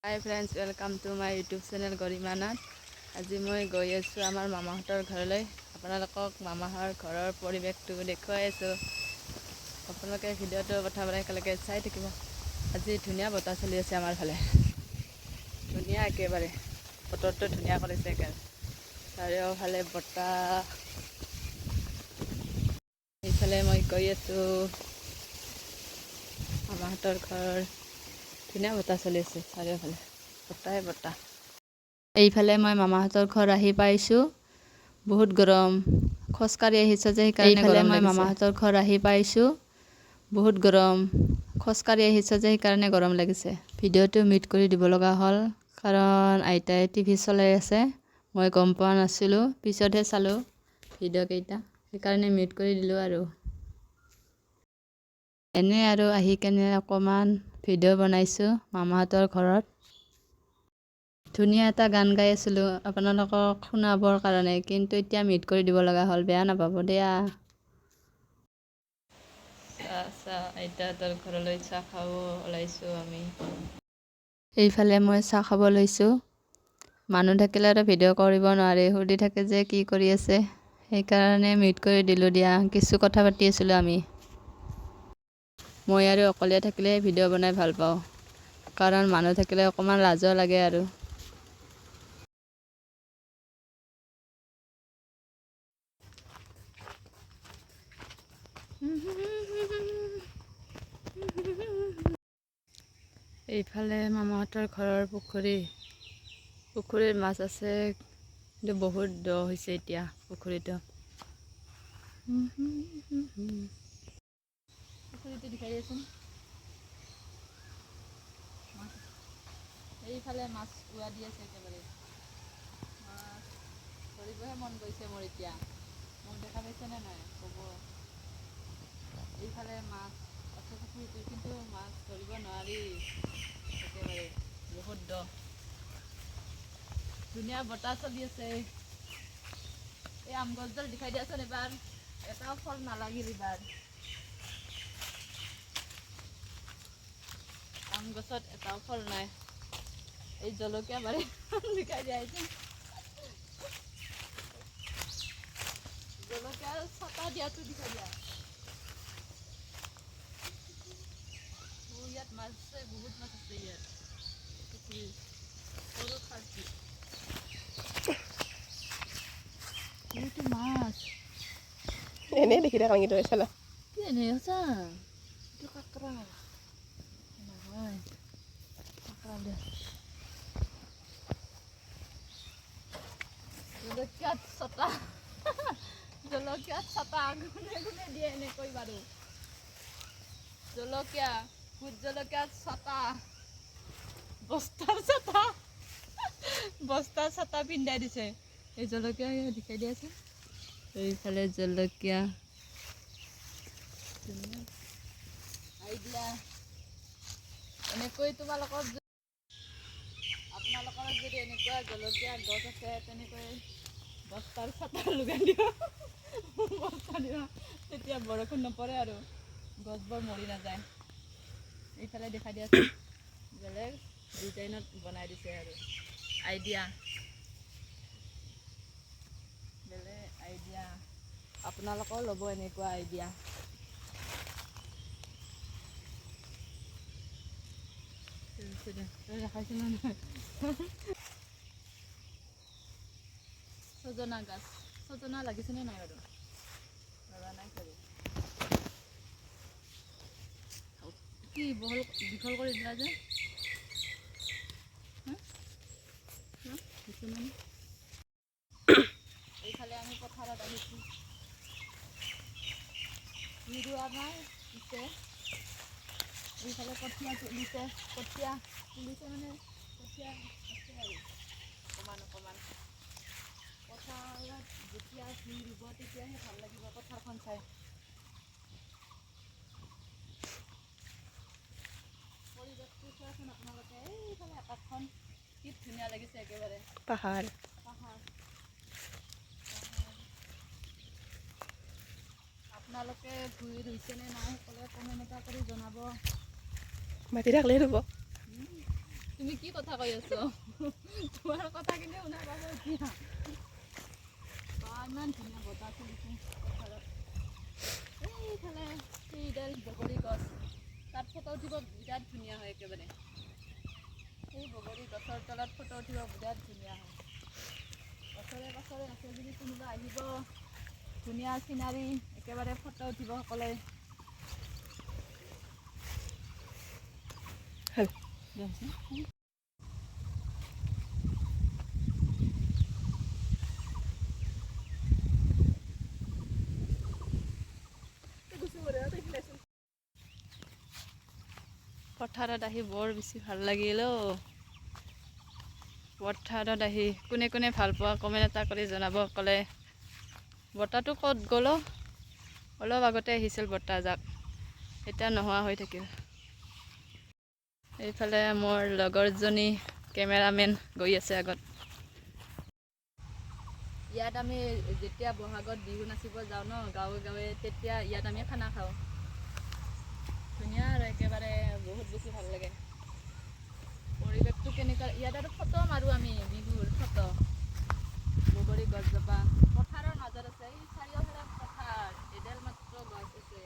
High friends, welcome to my YouTube channel Garimanath. আজি মই গৈ আছোঁ আমাৰ মামাহঁতৰ ঘৰলৈ। আপোনালোকক মামাহঁতৰ ঘৰৰ পৰিৱেশটো দেখুৱাই আছোঁ। আপোনালোকে ভিডিঅ'টো প্ৰথমতে একেলগে চাই থাকিব। আজি ধুনীয়া বতাহ চলি আছে আমাৰ ফালে, ধুনীয়া একেবাৰে বতৰটো ধুনীয়া কৰিছে একেবাৰে। চাৰিওফালে বতাহ। এইফালে মই গৈ আছোঁ মামাহঁতৰ ঘৰ। ধুনীয়া বতাহ চলি আছে চাৰিওফালে, বতাহে বতাহ। এইফালে মই মামাহঁতৰ ঘৰ আহি পাইছোঁ। বহুত গৰম, খোজকাঢ়ি আহিছোঁ যে সেইকাৰণে এইফালে মই মামাহঁতৰ ঘৰ আহি পাইছোঁ। বহুত গৰম, খোজকাঢ়ি আহিছোঁ যে সেইকাৰণে গৰম লাগিছে। ভিডিঅ'টো মিউট কৰি দিব লগা হ'ল কাৰণ আইতাই টিভি চলাই আছে। মই গম পোৱা নাছিলোঁ, পিছতহে চালোঁ ভিডিঅ'কেইটা, সেইকাৰণে মিউট কৰি দিলোঁ আৰু। এনে আৰু আহি কেনে অকণমান ভিডিঅ' বনাইছোঁ মামাহঁতৰ ঘৰত। ধুনীয়া এটা গান গাই আছিলোঁ আপোনালোকক শুনাবৰ কাৰণে, কিন্তু এতিয়া মিউট কৰি দিব লগা হ'ল, বেয়া নাপাব দিয়া। আইতাহঁতৰ ঘৰলৈ চাহ খাব ওলাইছোঁ আমি। এইফালে মই চাহ খাব লৈছোঁ। মানুহ থাকিলে আৰু ভিডিঅ' কৰিব নোৱাৰি, সুধি থাকে যে কি কৰি আছে, সেইকাৰণে মিউট কৰি দিলোঁ দিয়া। কিছু কথা পাতি আছিলোঁ আমি। মই আৰু অকলে থাকিলে ভিডিঅ' বনাই ভাল পাওঁ, কাৰণ মানুহ থাকিলে অকণমান লাজো লাগে আৰু। এইফালে মামাহঁতৰ ঘৰৰ পুখুৰীৰ মাছ আছে, কিন্তু বহুত দ হৈছে এতিয়া পুখুৰীটো। পুখুৰীটো দেখাই দিয়াচোন। এইফালে মাছ উৱা দি আছে একেবাৰে। মাছ ধৰিবহে মন গৈছে মোৰ এতিয়া। মোক দেখা পাইছেনে নাই ক'ব। এইফালে মাছ আছে পুখুৰীটো, কিন্তু মাছ ধৰিব নোৱাৰি, একেবাৰে বহুত দ। ধুনীয়া বতাহ চলি আছে। এই আম গছডাল দেখাই দিয়াচোন এবাৰ, এটাও ফল নালাগিল এইবাৰ। আম গছত এটাও ফল নাই। এই জলকীয়া বাৰী দেখাই দিয়াচোন। জলকীয়া ছটা দিয়াটো দেখাই দিয়া। ইয়াত মাছ আছে, বহুত মাছ আছে ইয়াত। সৰু খাচী। এইটো মাছ এনেই দেখি থাকা কিন্তু এইফালে কি এনেই আছা? এইটো কাকৰা নহয়, কাকৰা দে। জলকীয়াত ছটা জলকীয়াত ছটা, কোনে কোনে দিয়ে এনেকৈ বাৰু? জলকীয়া, ভোট জলকীয়াত ছটা, বস্তাৰ ছটা, বস্তাৰ ছটা পিন্ধাই দিছে। এই জলকীয়া দেখাই দিয়াচোন। এইফালে জলকীয়া আইডিয়া। এনেকৈ আপোনালোকৰ যদি এনেকুৱা জলকীয়া গছ আছে, তেনেকৈ বস্তাৰ ছটা লগাই দিবা। বস্তা দিবা, তেতিয়া বৰষুণ নপৰে আৰু গছবোৰ মৰি নাযায়। এইফালে দেখাই দিয়াচোন, বেলেগ ডিজাইনত বনাই দিছে আৰু আইডিয়া। বেলেগ আইডিয়া, আপোনালোকেও ল'ব এনেকুৱা আইডিয়া। দেখাইছোঁ নহয়। ছজনা গাছ, ছজনা লাগিছেনে নাই বাৰু? লগা নাই চাগে। কি দীঘল কৰি দিলা যে? এইফালে আমি পথাৰত আহিছোঁ। ৰোৱা নাই পিছে, এইফালে কঠীয়া তুলিছে, কঠীয়া তুলিছে মানে কঠীয়া আছে আৰু অকণমান অকণমান। পথাৰত যেতিয়া ভূই ৰুব তেতিয়াহে ভাল লাগিব পথাৰখন চাই। পৰিৱেশটো চোৱাচোন আপোনালোকে, এইফালে আকাশখন কি ধুনীয়া লাগিছে একেবাৰে। পাহাৰ। পাহাৰ। আপোনালোকে ভূই ৰুইছেনে নাই সকলোৱে কমেণ্ট এটা কৰি জনাব। মাটি থাকলেই ৰুব। তুমি কি কথা কৈ আছ? তোমাৰ কথাখিনি শুনা পাব এতিয়া। ইমান ধুনীয়া বতাহ চলিছে পথাৰত। এইফালে সেইডাল বগৰী গছ, তাত ফটো উঠিব বিৰাট ধুনীয়া হয় একেবাৰে। এই বগৰী গছৰ তলত ফটো উঠিব বিৰাট ধুনীয়া হয়। ওচৰে পাছৰে আছে যদি কোনোবা আহিব, ধুনীয়া চিনাৰী, একেবাৰে ফটো উঠিব সকলোৱে। পথাৰত আহি বৰ বেছি ভাল লাগিল অ'। পথাৰত আহি কোনে কোনে ভাল পোৱা কমেণ্ট এটা কৰি জনাব ক'লে। বতাহটো ক'ত গ'ল? অলপ আগতে আহিছিল বতাহজাক, এতিয়া নোহোৱা হৈ থাকিল। এইফালে মোৰ লগৰজনী কেমেৰামেন গৈ আছে আগত। ইয়াত আমি যেতিয়া বহাগত বিহু নাচিব যাওঁ ন গাঁৱে গাঁৱে, তেতিয়া ইয়াত আমি খানা খাওঁ। ধুনীয়া আৰু একেবাৰে বহুত বেছি ভাল লাগে। পৰিৱেশটো কেনেকুৱা, ইয়াত আৰু ফটো মাৰোঁ আমি বিহুৰ ফটো। বগৰী গছজোপা পথাৰৰ মাজত আছে, এই চাৰিওফালে পথাৰ, এডাল মাত্ৰ গছ আছে।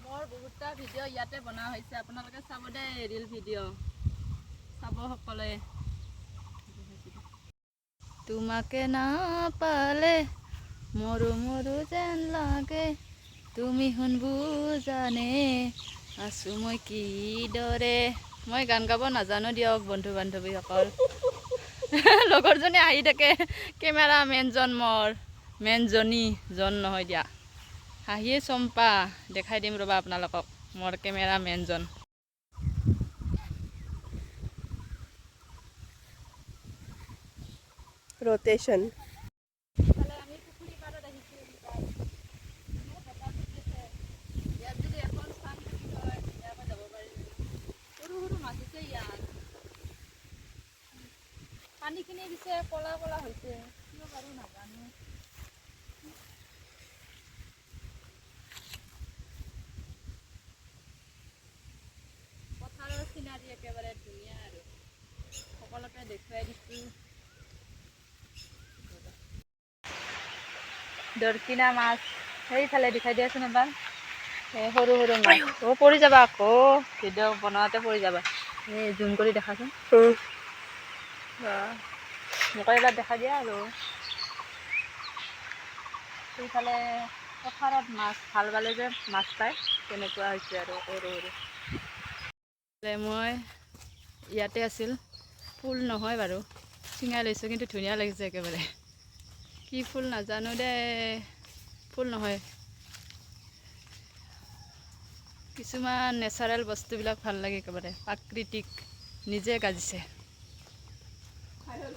মোৰ বহুতটা ভিডিঅ' ইয়াতে বনোৱা হৈছে, আপোনালোকে চাব দেই, ৰিল ভিডিঅ' চাব সকলোৱে। তোমাকে নাপালে মৰো মৰো যেন লাগে, তুমি শুন বুজানে আছো মই কিদৰে। মই গান গাব নাজানো দিয়ক বন্ধু বান্ধৱীসকল। লগৰজনী আহি থাকে, কেমেৰামেনজন মোৰ, মেনজনী জন নহয় দিয়া। হাঁহিয়ে চম্পা, দেখাই দিম ৰ'বা আপোনালোকক মোৰ কেমেৰামেনজন। ৰটেশ্যন। পানীখিনি পিছে ক'লা ক'লা হৈছে, কিয় বাৰু নাজানো। পথাৰৰ চিনাৰী একেবাৰে ধুনীয়া আৰু সকলোকে দেখুৱাই দিছোঁ। দৰকিনা মাছ সেইফালে দেখাই দিয়াচোন এবাৰ। এই সৰু সৰু মাছ, অ' পৰি যাবা আকৌ, ভিডিঅ' বনাওঁতে পৰি যাবা। এই জুম কৰি দেখাচোন। মোকো এবাৰ দেখা দিয়া আৰু। সেইফালে পথাৰত মাছ ভাল পালে যে মাছ পায়, তেনেকুৱা হৈছে আৰু সৰু সৰু। মই ইয়াতে আছিল, ফুল নহয় বাৰু, ছিঙাই লৈছোঁ, কিন্তু ধুনীয়া লাগিছে একেবাৰে। কি ফুল নাজানো দেই, ফুল নহয়। কিছুমান নেচাৰেল বস্তুবিলাক ভাল লাগে একেবাৰে, প্ৰাকৃতিক, নিজে গাজিছে।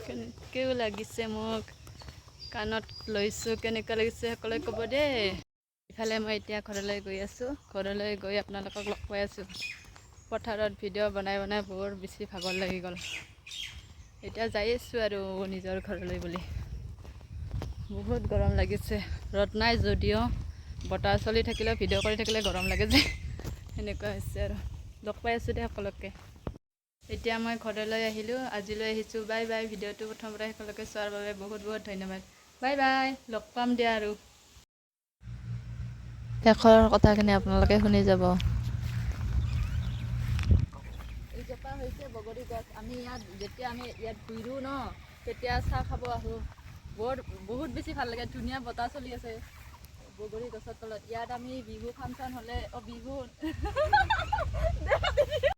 কেনেকেও লাগিছে মোক, কাণত লৈছোঁ, কেনেকুৱা লাগিছে সকলোৱে ক'ব দেই। ইফালে মই এতিয়া ঘৰলৈ গৈ আছোঁ, ঘৰলৈ গৈ আপোনালোকক লগ পাই আছোঁ। পথাৰত ভিডিঅ' বনাই বনাই বৰ বেছি ভাগৰ লাগি গ'ল। এতিয়া যাই আছোঁ আৰু নিজৰ ঘৰলৈ বুলি। বহুত গৰম লাগিছে, ৰ'দ নাই যদিও বতাহ চলি থাকিলেও ভিডিঅ' কৰি থাকিলে গৰম লাগে যে, সেনেকুৱা হৈছে আৰু। লগ পাই আছোঁ দে সকলোকে। এতিয়া মই ঘৰলৈ আহিলোঁ, আজিলৈ আহিছোঁ, বাই বাই। ভিডিঅ'টো প্ৰথমৰ পৰা শেষলৈকে চোৱাৰ বাবে বহুত বহুত ধন্যবাদ। বাই বাই, লগ পাম দিয়া আৰু। শেষৰ কথাখিনি আপোনালোকে শুনি যাব। এইজোপা হৈছে বগৰী গছ। আমি ইয়াত যেতিয়া আমি ইয়াত ঘূৰোঁ ন, তেতিয়া চাহ খাব আহোঁ। বহুত বেছি ভাল লাগে, ধুনীয়া বতাহ চলি আছে বগৰী গছৰ তলত। ইয়াত আমি বিহু ফাংচন হ'লে, বিহু